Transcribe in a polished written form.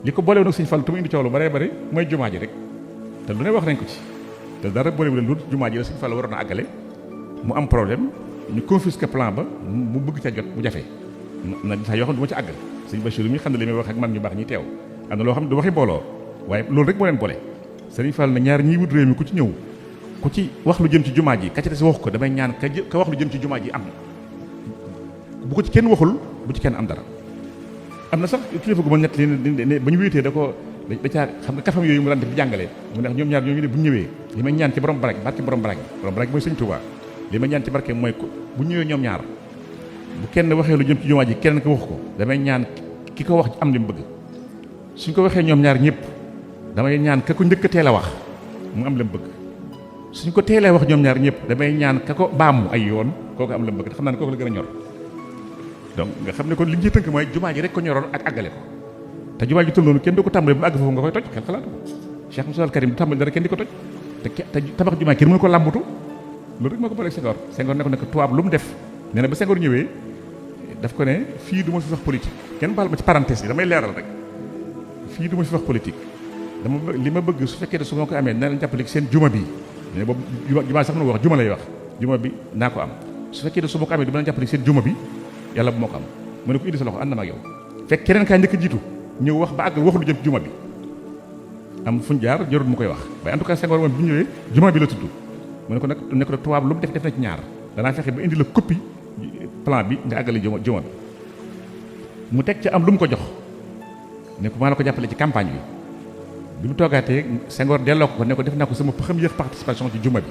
li ko boolewoon ak sëñ Fall te mu indi coow lu bare bare mooy jumaa ji rek te lu ne wax nañ ko ci te dara boolewu leen lu jumaa ji la sëñ Fall waroon a àggale mu am problème ñu confisqué plan ba mu bëgg ca jot bu jafe na sax yoo xam ne du ma ci àgg sëñ Bachir mi xam ne li may wax ak man ñu baax ñi teew am na loo xam ne du waxi booloo waaye loolu rek moo leen boole sëriñ Fall na ñaar ñiy wut réew mi ku ci ñëw ku ci wax lu jëm ci jumaa ji ka ci des wax ko damay ñaan ka wax lu jëm ci jumaa ji am bu ko ci kenn waxul bu ci kenn am dara am na sax kilifa gu ma ñett ne ba ñu wéetee da caa xam nga kafam yooyu mu daan def di jàngale mu neex ñoom ñaar ñooñu ne bu ñu ñëwee li may ñaan ci borom barke borom barke mooy sëñ Touba li may ñaan ci barke mooy bu ñëwee ñoom ñaar bu kenn waxee lu jëm ci jumaa ji kenn ko wax ko damay ñaan ki ko wax am li mu bëgg suñ ko waxee ñoom ñaar ñëpp damay ñaan ka ko njëkk a teel a wax mu am li mu bëgg suñ ko teelee wax ñoom ñaar ñëpp damay ñaan ka ko baamu ay yoon kooku am li mu bëgg te xam naa ne kooku la gën a ñor donc nga xam ne kon li ñu ciy tënk mooy jumaa ji rek ko ñoroon ak àggale ko te jumaa ji toll noonu kenn du ko tàmbale bu mu àgg foofu nga koy toj xel xalaatu ko Cheikh Moussa Al Karim du tàmbale dara kenn di ko toj te tabax jumaa kenn mënu ko làmbutu loolu rek moo ko booleeg Senghor ne ko tubaab lu mu def nee na ba Senghor ñëwee daf ko ne fii du ma fi wax politique kenn baal ma ci parenthèse yi damay leeral rek fii du ma fi wax politique li ma bëgg su fekkee ne su ma ko amee na leen jàppale seen juma bi ne boobu jumaa sax mënu wax juma lay wax juma bi naa ko am su fekkee ne su ma ko amee du ma leen jàppale seen juma bi yàlla bu moo ko am mu ne ko indi sa loxo ànd na ma ak yow fekk keneen kaa njëkk a jiitu ñëw wax ba àgg wax lu jëm ci juma bi am fuñ jaar jarul mu koy wax waaye en tout cas Senghor moom bu ñëwee juma bi la tudd mu ne ko nag tubaab lu mu def na ci ñaar danaa fexe ba indi la copie plan bi nga àggale juma bi mu teg ca am lu mu ko jox ne ko maa la ko jàppale ci campagne bi mu toogaatee Senghor delloo ko ne ko def naa ko sama première participation ci juma bi